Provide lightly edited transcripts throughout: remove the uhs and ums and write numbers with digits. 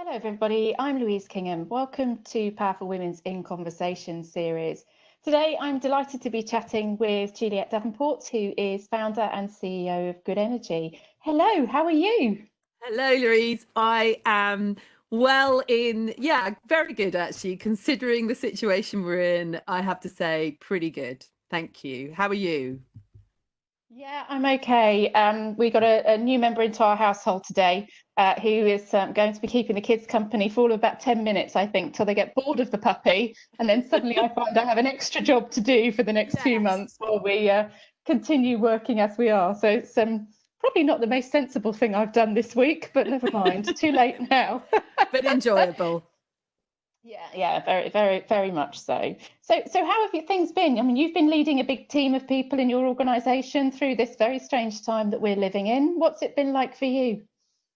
Hello, everybody. I'm Louise Kingham. Welcome to Powerful Women's in Conversation series. Today, I'm delighted to be chatting with Juliet Davenport, who is founder and CEO of Good Energy. Hello, how are you? Hello, Louise. I am very good actually, considering the situation we're in. I have to say, pretty good. Thank you. How are you? Yeah, I'm okay. We got a new member into our household today who is going to be keeping the kids company for all of about 10 minutes, I think, till they get bored of the puppy. And then suddenly I find I have an extra job to do for the next few Yes. months while we continue working as we are. So it's probably not the most sensible thing I've done this week, but never mind. Too late now. But enjoyable. Yeah, very, very, very much so. So how have your things been? I mean, you've been leading a big team of people in your organisation through this very strange time that we're living in. What's it been like for you?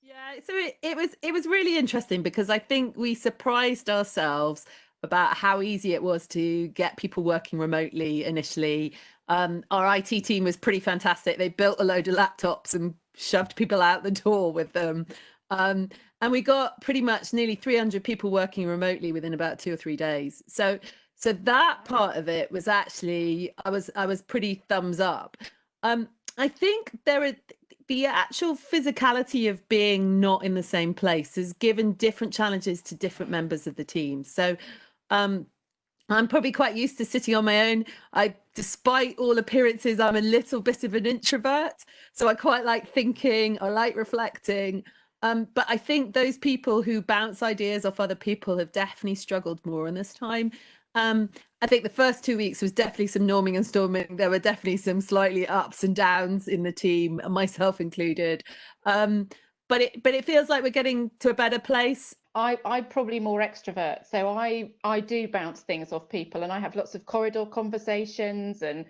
Yeah, so it was really interesting because I think we surprised ourselves about how easy it was to get people working remotely initially. Our IT team was pretty fantastic. They built a load of laptops and shoved people out the door with them. Um, and we got pretty much nearly 300 people working remotely within about 2 or 3 days. So that part of it was actually I was pretty thumbs up. Um, I think the actual physicality of being not in the same place has given different challenges to different members of the team. So um, I'm probably quite used to sitting on my own. Despite all appearances, I'm a little bit of an introvert. So I quite like thinking, I like reflecting. But I think those people who bounce ideas off other people have definitely struggled more in this time. I think the first 2 weeks was definitely some norming and storming. There were definitely some slightly ups and downs in the team, myself included. Um, but it feels like we're getting to a better place. I'm probably more extrovert, so I do bounce things off people, and I have lots of corridor conversations, and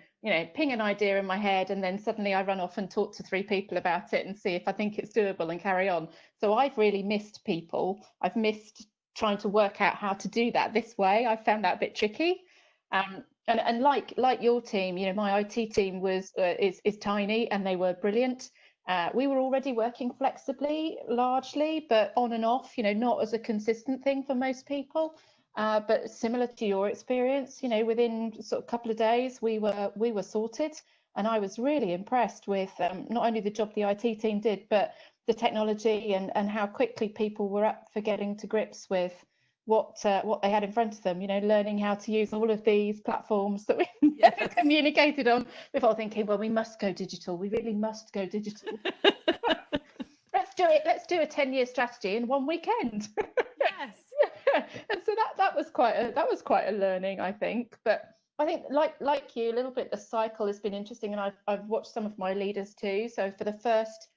ping an idea in my head, and then suddenly I run off and talk to three people about it and see if I think it's doable and carry on. So I've really missed people. I've missed trying to work out how to do that this way. I found that a bit tricky. And like your team, my IT team is tiny, and they were brilliant. We were already working flexibly, largely, but on and off, not as a consistent thing for most people. But similar to your experience, within sort of a couple of days, we were sorted, and I was really impressed with not only the job the IT team did, but the technology and how quickly people were up for getting to grips with what they had in front of them. Learning how to use all of these platforms that we never communicated on before, thinking, well, we must go digital. We really must go digital. Let's do it. Let's do a 10-year strategy in one weekend. Yes. And so that was quite a learning, I think. But I think like you, a little bit the cycle has been interesting, and I've watched some of my leaders too. So for the first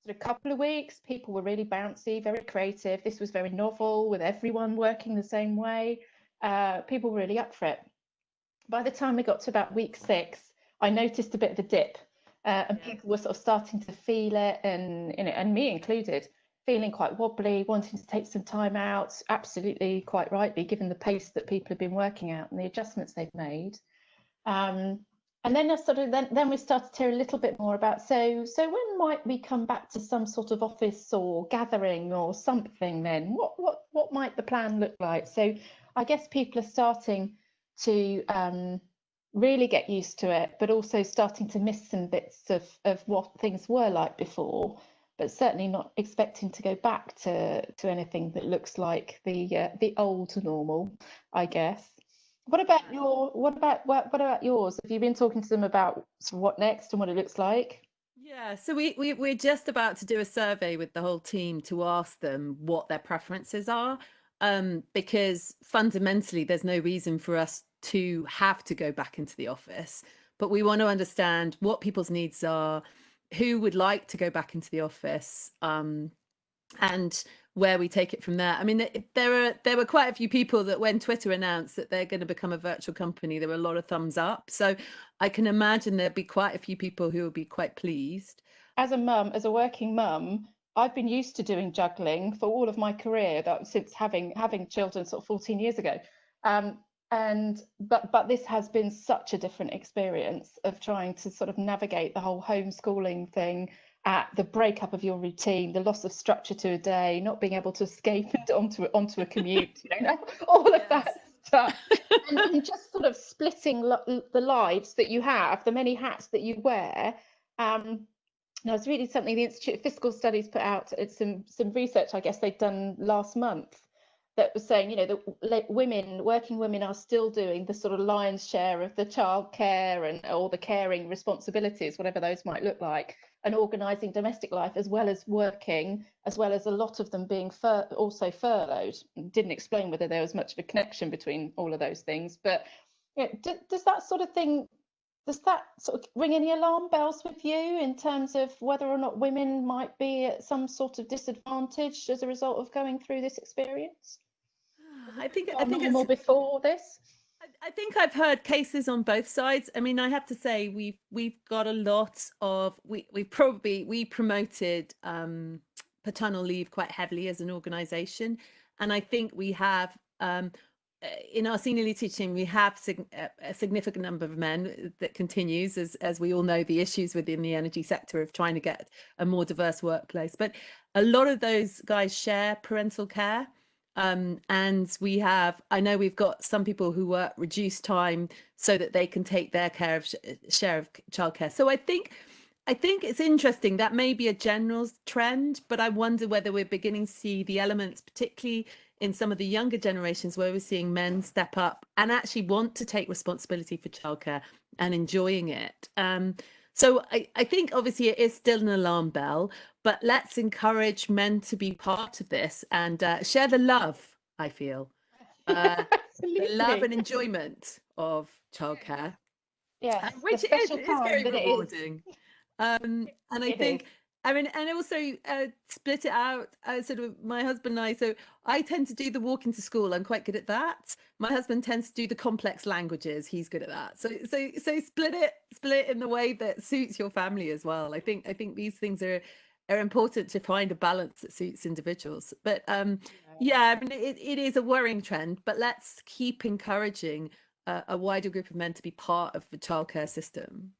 sort of couple of weeks, people were really bouncy, very creative. This was very novel, with everyone working the same way. People were really up for it. By the time we got to about week 6, I noticed a bit of a dip, and people were sort of starting to feel it, and me included, feeling quite wobbly, wanting to take some time out. Absolutely, quite rightly, given the pace that people have been working at and the adjustments they've made. And then then we started to hear a little bit more about, so when might we come back to some sort of office or gathering or something then? What might the plan look like? So I guess people are starting to really get used to it, but also starting to miss some bits of what things were like before, but certainly not expecting to go back to anything that looks like the old normal, I guess. What about yours? Have you been talking to them about sort of what next and what it looks like? Yeah, so we're just about to do a survey with the whole team to ask them what their preferences are, because fundamentally there's no reason for us to have to go back into the office, but we want to understand what people's needs are, who would like to go back into the office, and where we take it from there. I mean, there were quite a few people that when Twitter announced that they're going to become a virtual company, there were a lot of thumbs up. So I can imagine there'd be quite a few people who will be quite pleased. As a mum, as a working mum, I've been used to doing juggling for all of my career, that since having children sort of 14 years ago. And but this has been such a different experience of trying to sort of navigate the whole homeschooling thing, at the breakup of your routine, the loss of structure to a day, not being able to escape onto a commute, all of that stuff, and just sort of splitting the lives that you have, the many hats that you wear. Now, I was reading something the Institute of Fiscal Studies put out. It's some research, I guess they'd done last month, that was saying, that working women are still doing the sort of lion's share of the childcare and all the caring responsibilities, whatever those might look like, and organising domestic life as well as working, as well as a lot of them being also furloughed. Didn't explain whether there was much of a connection between all of those things, but does that sort of thing? Does that sort of ring any alarm bells with you in terms of whether or not women might be at some sort of disadvantage as a result of going through this experience? I think normal before this. I think I've heard cases on both sides. I mean, I have to say we've got a lot of we promoted paternal leave quite heavily as an organisation, and I think we have in our senior leadership team, we have a significant number of men that continues, as we all know, the issues within the energy sector of trying to get a more diverse workplace. But a lot of those guys share parental care. And I know we've got some people who work reduced time so that they can take their share of childcare. So I think it's interesting. That may be a general trend, but I wonder whether we're beginning to see the elements, particularly in some of the younger generations, where we're seeing men step up and actually want to take responsibility for childcare and enjoying it. So I think obviously it is still an alarm bell, but let's encourage men to be part of this and share the love, I feel. The love and enjoyment of childcare. Yes, which is very rewarding. And I think, I mean, and also split it out, sort of my husband and I. So I tend to do the walking to school. I'm quite good at that. My husband tends to do the complex languages. He's good at that. So split it in the way that suits your family as well. I think these things are important to find a balance that suits individuals. But yeah, I mean, it is a worrying trend, but let's keep encouraging a wider group of men to be part of the childcare system.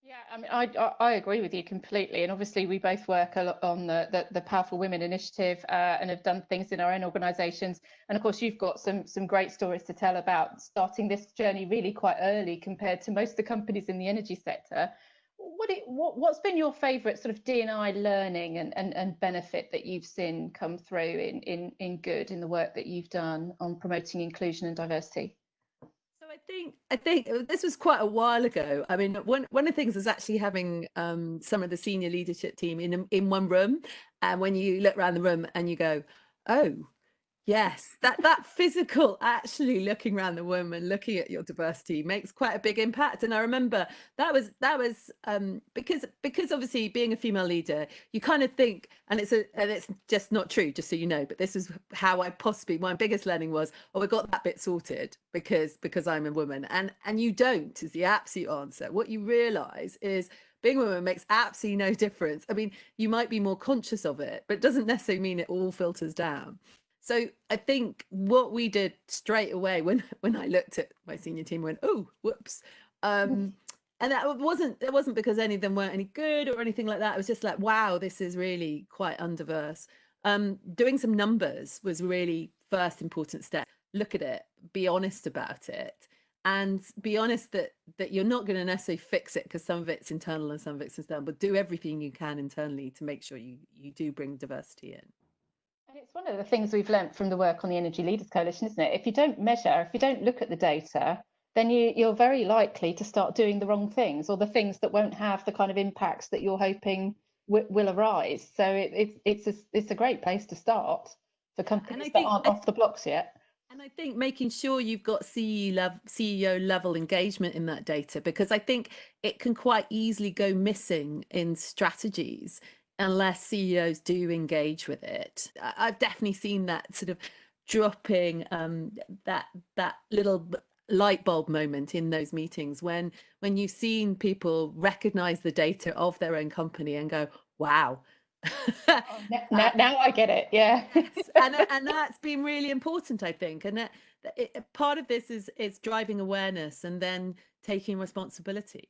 Yeah, I mean, I agree with you completely, and obviously we both work a lot on the Powerful Women initiative and have done things in our own organisations. And of course, you've got some great stories to tell about starting this journey really quite early compared to most of the companies in the energy sector. What's been your favourite sort of D&I learning and benefit that you've seen come through in good in the work that you've done on promoting inclusion and diversity? I think this was quite a while ago. I mean, one of the things is actually having some of the senior leadership team in one room, and when you look around the room and you go, oh, yes, that physical actually looking around the room and looking at your diversity makes quite a big impact. And I remember that was because obviously being a female leader, you kind of think, and it's just not true, just so you know, but this is how my biggest learning was, oh, we got that bit sorted because I'm a woman, and you don't is the absolute answer. What you realize is being a woman makes absolutely no difference. I mean, you might be more conscious of it, but it doesn't necessarily mean it all filters down. So I think what we did straight away when I looked at my senior team, went, oh, whoops. And it wasn't because any of them weren't any good or anything like that. It was just like, wow, this is really quite undiverse. Doing some numbers was really first important step. Look at it, be honest about it, and be honest that you're not going to necessarily fix it, because some of it's internal and some of it's external, but do everything you can internally to make sure you do bring diversity in. And it's one of the things we've learnt from the work on the Energy Leaders Coalition, isn't it? If you don't measure, if you don't look at the data, then you're very likely to start doing the wrong things, or the things that won't have the kind of impacts that you're hoping will arise. So it's a great place to start for companies that aren't off the blocks yet. And I think making sure you've got CEO level engagement in that data, because I think it can quite easily go missing in strategies unless CEOs do engage with it. I've definitely seen that sort of dropping, that little light bulb moment in those meetings when you've seen people recognize the data of their own company and go, wow. Now I get it. Yeah. Yes. and that's been really important, I think. And part of this is driving awareness and then taking responsibility.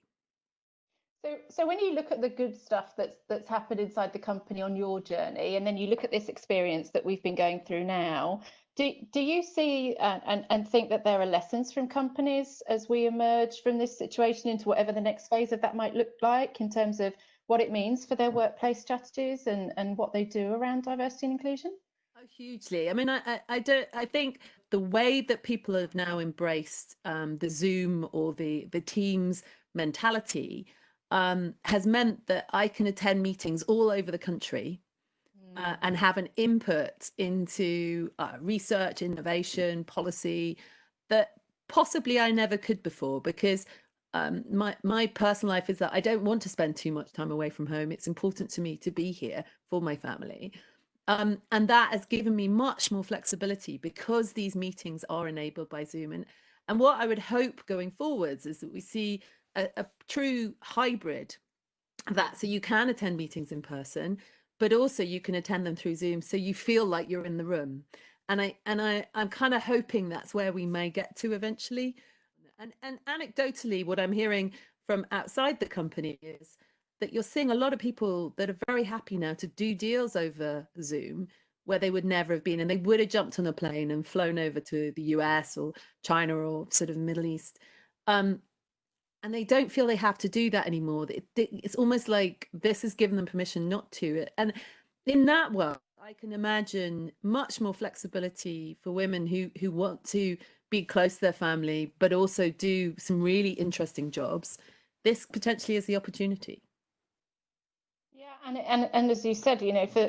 So when you look at the good stuff that's happened inside the company on your journey, and then you look at this experience that we've been going through now, do you see and think that there are lessons from companies as we emerge from this situation into whatever the next phase of that might look like, in terms of what it means for their workplace strategies and what they do around diversity and inclusion? Oh, hugely. I mean, I don't. I think the way that people have now embraced the Zoom or the Teams mentality has meant that I can attend meetings all over the country and have an input into research, innovation, policy that possibly I never could before, because my personal life is that I don't want to spend too much time away from home. It's important to me to be here for my family. And that has given me much more flexibility because these meetings are enabled by Zoom. And what I would hope going forwards is that we see a true hybrid of that. So you can attend meetings in person, but also you can attend them through Zoom, so you feel like you're in the room. I'm kind of hoping that's where we may get to eventually. And anecdotally, what I'm hearing from outside the company is that you're seeing a lot of people that are very happy now to do deals over Zoom where they would never have been, and they would have jumped on a plane and flown over to the US or China or sort of Middle East. And they don't feel they have to do that anymore. It's almost like this has given them permission not to. And in that world, I can imagine much more flexibility for women who want to be close to their family, but also do some really interesting jobs. This potentially is the opportunity. Yeah, and as you said,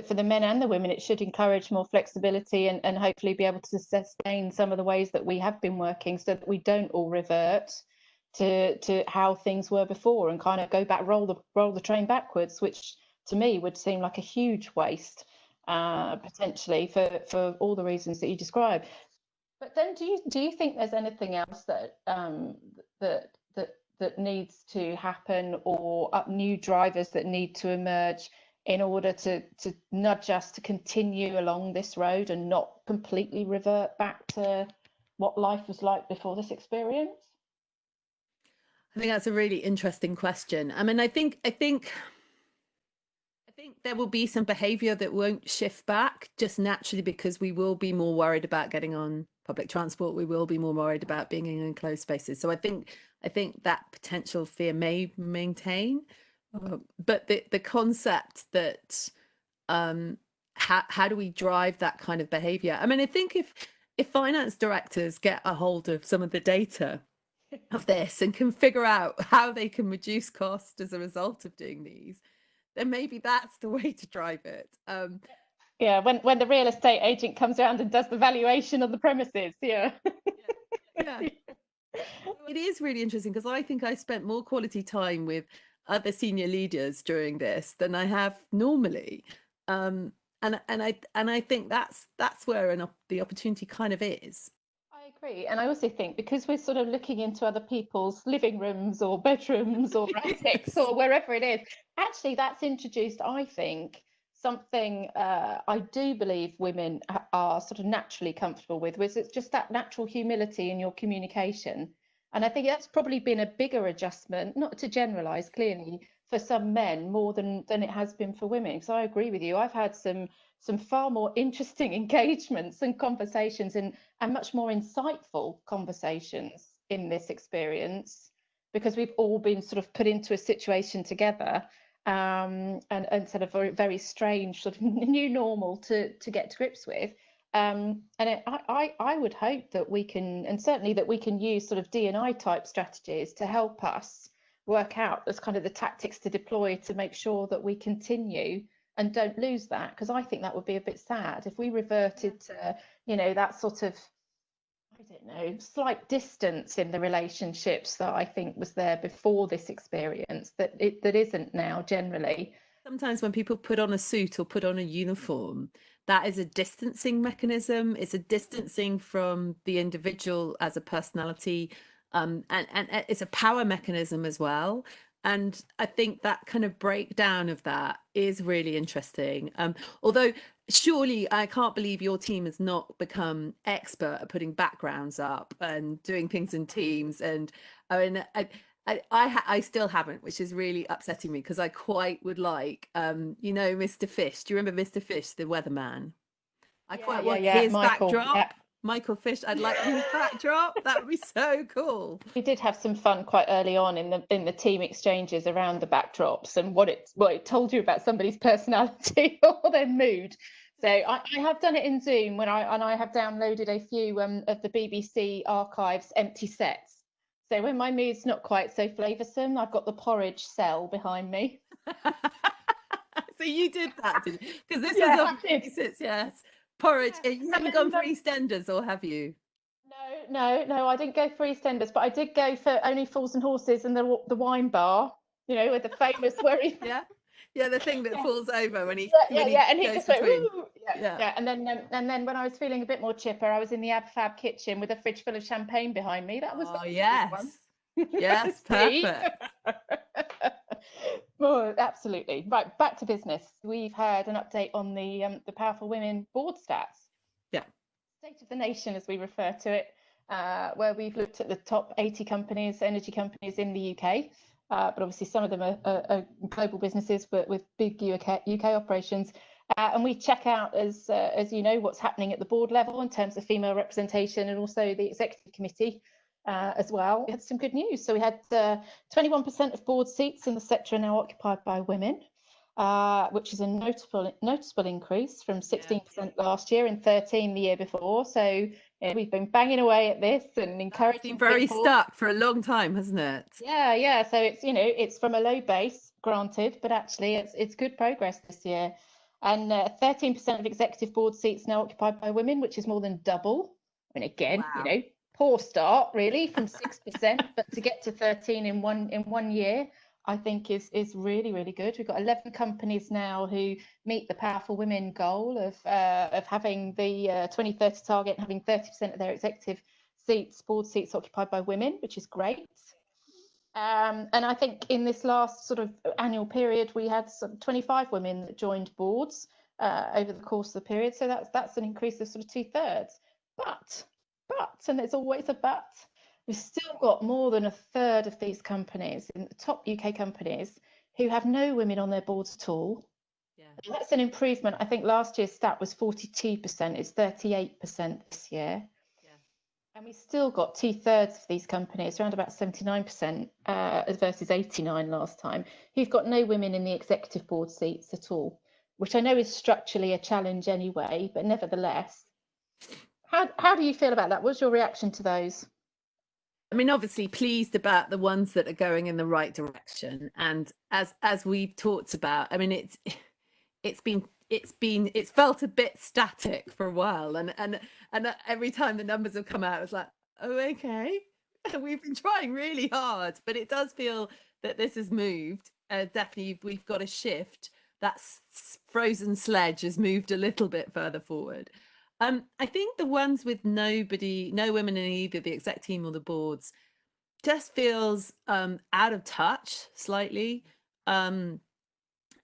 for the men and the women, it should encourage more flexibility and hopefully be able to sustain some of the ways that we have been working, so that we don't all revert to how things were before and kind of go back, roll the train backwards, which to me would seem like a huge waste, potentially for all the reasons that you described. But then, do you think there's anything else that that that needs to happen, or new drivers that need to emerge in order to nudge us to continue along this road and not completely revert back to what life was like before this experience? I think that's a really interesting question. I mean, I think there will be some behavior that won't shift back just naturally, because we will be more worried about getting on public transport. We will be more worried about being in enclosed spaces. So I think that potential fear may maintain. But the concept that how do we drive that kind of behavior? I mean, I think if finance directors get a hold of some of the data of this and can figure out how they can reduce cost as a result of doing these, then maybe that's the way to drive it. Yeah, when the real estate agent comes around and does the valuation of the premises, yeah. Yeah. It is really interesting, because I think I spent more quality time with other senior leaders during this than I have normally. And I think that's where the opportunity kind of is. I agree. And I also think because we're sort of looking into other people's living rooms or bedrooms or attics or wherever it is, actually that's introduced, I think, something I do believe women are sort of naturally comfortable with, which is just that natural humility in your communication. And I think that's probably been a bigger adjustment, not to generalize clearly, for some men more than it has been for women. So I agree with you. I've had some far more interesting engagements and conversations and much more insightful conversations in this experience, because we've all been sort of put into a situation together, and sort of a very strange sort of new normal to get to grips with. I would hope that we can, and certainly that we can use sort of D&I type strategies to help us work out as kind of the tactics to deploy to make sure that we continue and don't lose that, because I think that would be a bit sad if we reverted to that sort of, I don't know, slight distance in the relationships that I think was there before this experience, that isn't now generally. Sometimes when people put on a suit or put on a uniform, that is a distancing mechanism. It's a distancing from the individual as a personality, and it's a power mechanism as well. And I think that kind of breakdown of that is really interesting. Although surely I can't believe your team has not become expert at putting backgrounds up and doing things in teams. And I mean, I still haven't, which is really upsetting me because I quite would like, Mr. Fish. Do you remember Mr. Fish, the weatherman? I Yeah, quite yeah, want yeah. his Michael. backdrop. Yeah. Michael Fish, I'd like his backdrop. That would be so cool. We did have some fun quite early on in the team exchanges around the backdrops and what it told you about somebody's personality or their mood. So I have done it in Zoom I have downloaded a few of the BBC archives empty sets. So when my mood's not quite so flavoursome, I've got the porridge cell behind me. So you did that, did you? Because this was Yeah, on I did. basis, yes. Porridge. Yeah. You And haven't gone then for EastEnders, or have you? no, I didn't go for EastEnders, but I did go for Only Fools and Horses and the wine bar, with the famous where he Yeah. Yeah, the thing that yeah, falls over when he yeah, and he goes just went between. ooh, yeah, Yeah. yeah, and then when I was feeling a bit more chipper, I was in the Ab Fab kitchen with a fridge full of champagne behind me. That Oh, was a good one. yes. Yes, See? perfect. Oh, absolutely. Right, back to business. We've had an update on the Powerful Women board stats. Yeah. State of the nation, as we refer to it, where we've looked at the top 80 companies, energy companies in the UK. But obviously, some of them are global businesses, but with big UK operations. And we check out, as you know, what's happening at the board level in terms of female representation, and also the executive committee as well. We had some good news. So we had 21% of board seats in the sector are now occupied by women. Which is a noticeable increase from 16% last year and 13% the year before. So we've been banging away at this and It's been encouraging very people. stuck for a long time, hasn't it? Yeah. So it's from a low base, granted, but actually it's good progress this year. And 13% of executive board seats now occupied by women, which is more than double. I mean, again, Wow. poor start really from 6%, but to get to 13 in one year, I think is really, really good. We've got 11 companies now who meet the Powerful Women goal of having the 2030 target and having 30% of their executive board seats occupied by women, which is great. And I think in this last sort of annual period, we had some 25 women that joined boards over the course of the period. So that's an increase of sort of 2/3. But, and there's always a but, we've still got more than a third of these companies in the top UK companies who have no women on their boards at all. Yeah. And that's an improvement. I think last year's stat was 42%. It's 38% this year. And we still got 2/3 of these companies, around about 79% versus 89 last time, who've got no women in the executive board seats at all, which I know is structurally a challenge anyway, but nevertheless. How do you feel about that? What's your reaction to those? I mean, obviously pleased about the ones that are going in the right direction. And as we've talked about, I mean, it's felt a bit static for a while, and every time the numbers have come out, it's like, oh, okay. We've been trying really hard, but it does feel that this has moved. Definitely, we've got a shift. That frozen sledge has moved a little bit further forward. I think the ones with no women in either the exec team or the boards, just feels out of touch slightly. And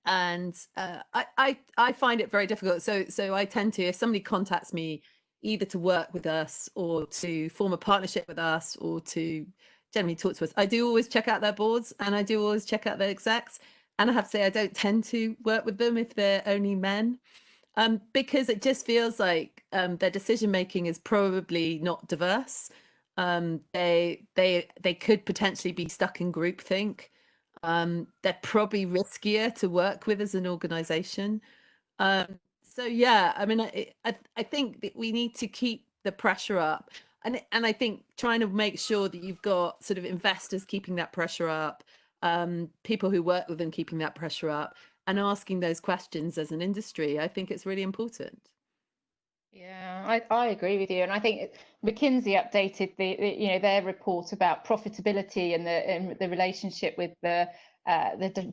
I find it very difficult. So I tend to, if somebody contacts me either to work with us or to form a partnership with us or to generally talk to us, I do always check out their boards and I do always check out their execs. And I have to say, I don't tend to work with them if they're only men, because it just feels like their decision making is probably not diverse. They could potentially be stuck in groupthink. They're probably riskier to work with as an organization. So yeah, I mean, I think that we need to keep the pressure up, and I think trying to make sure that you've got sort of investors keeping that pressure up, people who work with them keeping that pressure up, and asking those questions as an industry. I think it's really important. Yeah, I agree with you, and I think McKinsey updated their report about profitability and the relationship with the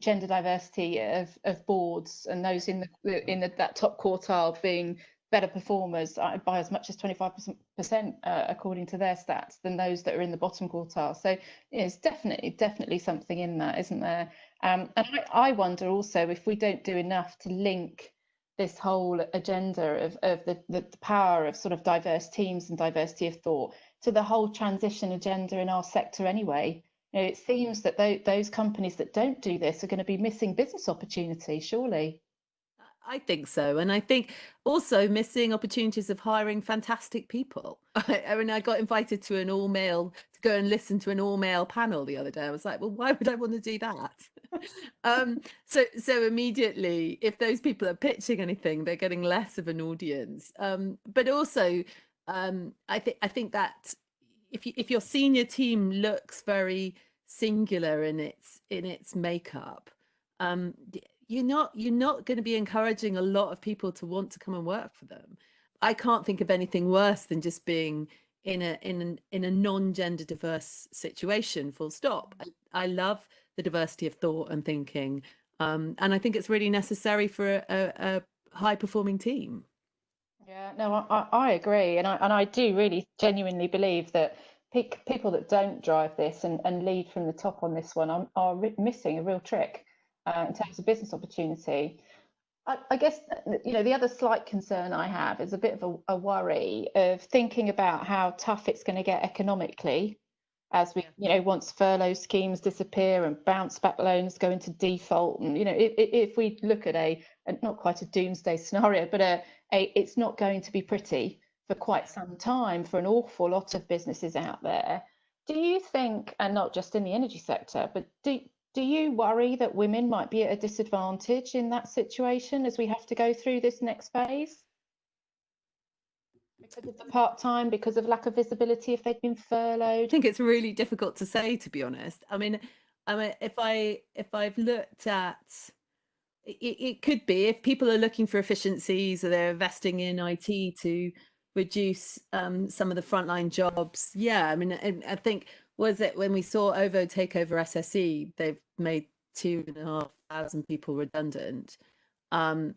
gender diversity of boards and those in that top quartile being better performers by as much as 25% according to their stats than those that are in the bottom quartile. So it's definitely something in that, isn't there? And I wonder also if we don't do enough to link this whole agenda of the power of sort of diverse teams and diversity of thought to the whole transition agenda in our sector anyway. It seems that those companies that don't do this are going to be missing business opportunities, surely. I think so. And I think also missing opportunities of hiring fantastic people. I mean, I got invited to an all male to go and listen to an all male panel the other day. I was like, well, why would I want to do that? So immediately, if those people are pitching anything, they're getting less of an audience. But also, I think that if your senior team looks very singular in its makeup, um, you're not going to be encouraging a lot of people to want to come and work for them. I can't think of anything worse than just being in a non-gender diverse situation, full stop. I love the diversity of thought and thinking, and I think it's really necessary for a high performing team. Yeah, no, I agree, and I do really genuinely believe that people that don't drive this and lead from the top on this one are missing a real trick in terms of business opportunity. I guess the other slight concern I have is a bit of a worry of thinking about how tough it's going to get economically as we, once furlough schemes disappear and bounce back loans go into default, and if we look at a not quite a doomsday scenario, but it's not going to be pretty for quite some time for an awful lot of businesses out there. Do you think, and not just in the energy sector, but do you worry that women might be at a disadvantage in that situation as we have to go through this next phase? Because of the part-time, because of lack of visibility if they've been I furloughed? think it's really difficult to say, to be honest. I mean, if I've looked at it could be if people are looking for efficiencies or they're investing in IT to reduce some of the frontline jobs. Yeah, I mean, I think was it when we saw OVO take over SSE, they've made 2,500 people redundant. Um,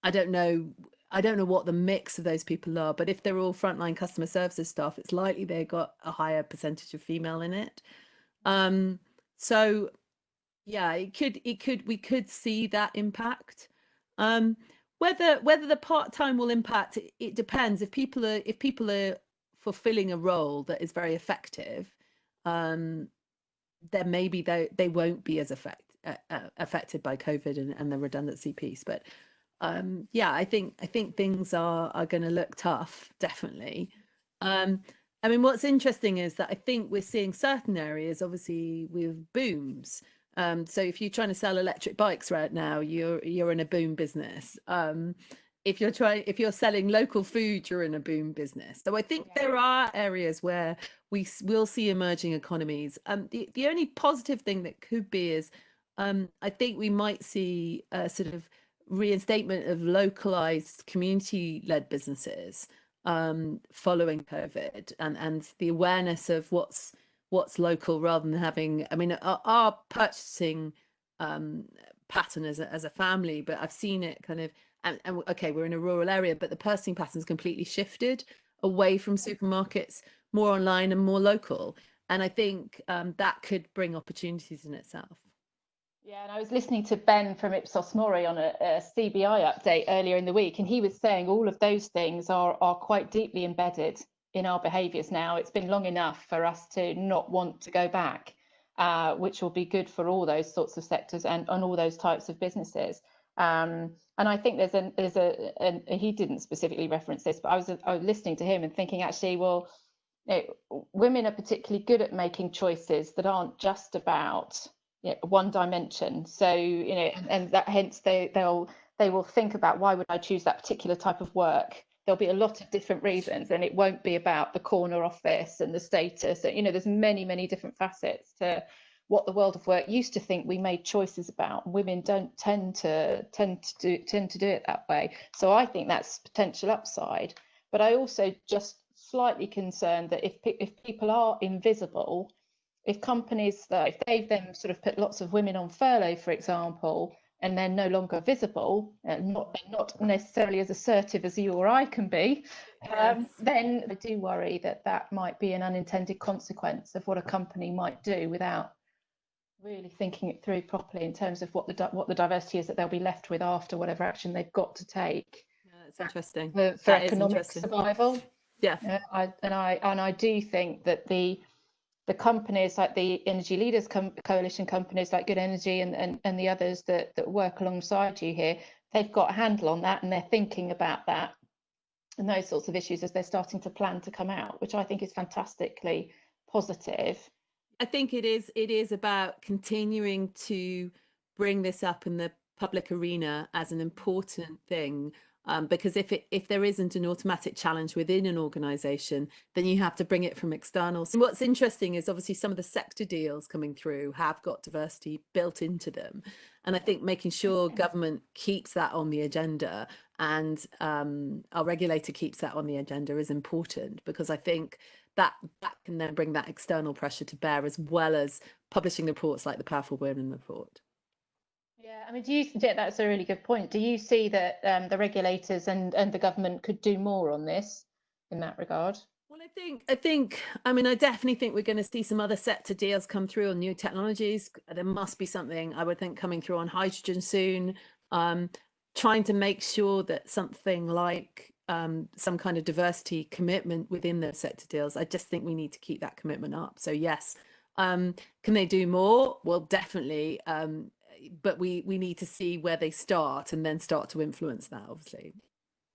I don't know. I don't know what the mix of those people are, but if they're all frontline customer services staff, it's likely they've got a higher percentage of female in it. So yeah, we could see that impact. Um, whether the part-time will impact, it depends. If people are fulfilling a role that is very effective, then maybe they won't be as affected by COVID and the redundancy piece. But yeah, I think things are going to look tough, definitely. I mean, what's interesting is that I think we're seeing certain areas, obviously, with booms. So if you're trying to sell electric bikes right now, you're in a boom business. If you're selling local food, you're in a boom business. So I think there are areas where we will see emerging economies. The only positive thing that could be is I think we might see a sort of reinstatement of localized community-led businesses following COVID, and the awareness of what's local rather than having. I mean, our purchasing pattern as a family, but I've seen it kind of. And okay, we're in a rural area, but the purchasing pattern's completely shifted away from supermarkets, more online and more local. And I think that could bring opportunities in itself. Yeah, and I was listening to Ben from Ipsos Mori on a CBI update earlier in the week, and he was saying all of those things are quite deeply embedded in our behaviours now. It's been long enough for us to not want to go back, which will be good for all those sorts of sectors and all those types of businesses. And I think he didn't specifically reference this, but I was listening to him and thinking actually, well, women are particularly good at making choices that aren't just about one dimension. So and that hence they will think about, why would I choose that particular type of work? There'll be a lot of different reasons, and it won't be about the corner office and the status. There's many different facets to what the world of work used to think we made choices about. Women don't tend to do it that way. So I think that's potential upside. But I also just slightly concerned that if people are invisible, if companies if they've then sort of put lots of women on furlough, for example, and they're no longer visible and not necessarily as assertive as you or I can be, then I do worry that might be an unintended consequence of what a company might do without really thinking it through properly in terms of what the diversity is that they'll be left with after whatever action they've got to take. Yeah, that's interesting. For economic survival. Yeah. And I do think that the companies like the Energy Leaders Coalition companies like Good Energy and the others that work alongside you here, they've got a handle on that and they're thinking about that and those sorts of issues as they're starting to plan to come out, which I think is fantastically positive. I think it is about continuing to bring this up in the public arena as an important thing. Because if there isn't an automatic challenge within an organisation, then you have to bring it from externals. And what's interesting is obviously some of the sector deals coming through have got diversity built into them, and I think making sure government keeps that on the agenda and our regulator keeps that on the agenda is important, because I think that can then bring that external pressure to bear, as well as publishing reports like the Powerful Women report. Yeah, I mean, that's a really good point. Do you see that the regulators and the government could do more on this in that regard? Well, I mean, I definitely think we're going to see some other sector deals come through on new technologies. There must be something, I would think, coming through on hydrogen soon. Trying to make sure that something like some kind of diversity commitment within those sector deals, I just think we need to keep that commitment up. So yes, can they do more? Well, definitely. But we need to see where they start and then start to influence that, obviously.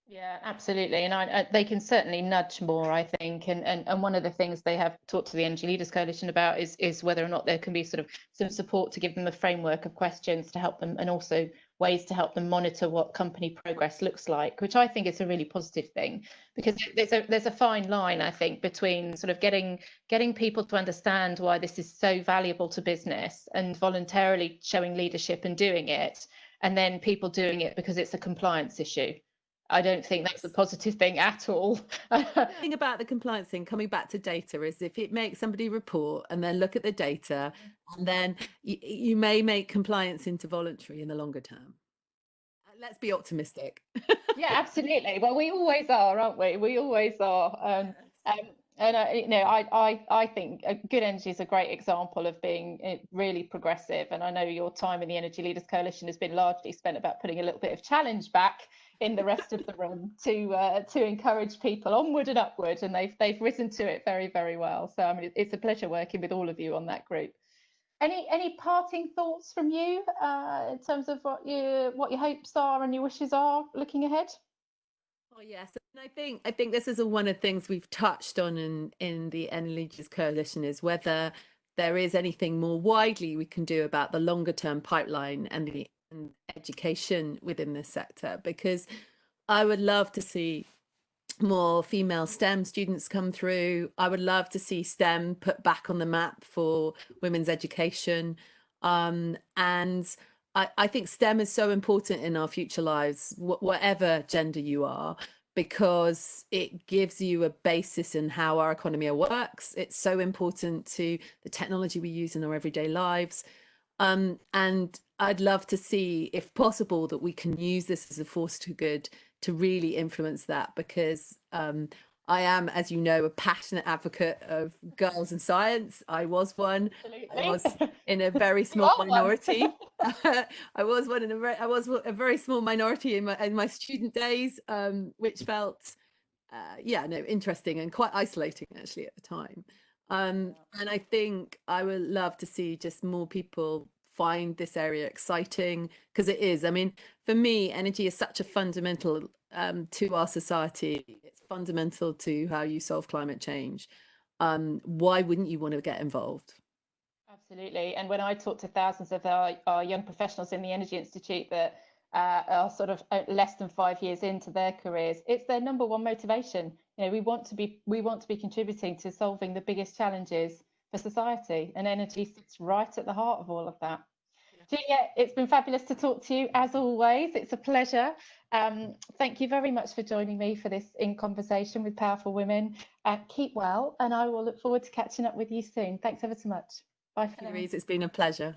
Yeah, absolutely. And they can certainly nudge more, I think. And one of the things they have talked to the Energy Leaders Coalition about is whether or not there can be sort of some support to give them a framework of questions to help them, and also ways to help them monitor what company progress looks like, which I think is a really positive thing, because there's a fine line, I think, between sort of getting people to understand why this is so valuable to business and voluntarily showing leadership and doing it, and then people doing it because it's a compliance issue. I don't think that's a positive thing at all. The thing about the compliance thing, coming back to data, is if it makes somebody report and then look at the data, and then you may make compliance into voluntary in the longer term. Let's be optimistic. Yeah, absolutely. Well, we always are, aren't we? We always are. You know, I think Good Energy is a great example of being really progressive. And I know your time in the Energy Leaders Coalition has been largely spent about putting a little bit of challenge back in the rest of the room to encourage people onward and upward, and they've risen to it very, very well. So I mean, it's a pleasure working with all of you on that group. Any parting thoughts from you in terms of what your hopes are and your wishes are looking ahead? Oh yes, and I think this is one of the things we've touched on in the Energy Leaders Coalition, is whether there is anything more widely we can do about the longer term pipeline and education within this sector, because I would love to see more female STEM students come through. I would love to see STEM put back on the map for women's education. And I think STEM is so important in our future lives, whatever gender you are, because it gives you a basis in how our economy works. It's so important to the technology we use in our everyday lives. And I'd love to see, if possible, that we can use this as a force to good to really influence that, because I am, as you know, a passionate advocate of girls in science. I was one. Absolutely. I was in a very small minority. I was a very small minority in my student days, which felt interesting and quite isolating actually at the time. And I think I would love to see just more people find this area exciting, because it is. I mean, for me, energy is such a fundamental to our society. It's fundamental to how you solve climate change. Why wouldn't you want to get involved? Absolutely. And when I talk to thousands of our young professionals in the Energy Institute that are sort of less than 5 years into their careers, it's their number one motivation. You know, we want to be contributing to solving the biggest challenges for society, and energy sits right at the heart of all of that. Yeah. Juliet, it's been fabulous to talk to you as always. It's a pleasure. Thank you very much for joining me for this In Conversation with Powerful Women. Keep well, and I will look forward to catching up with you soon. Thanks ever so much. Bye for now. Louise, it's been a pleasure.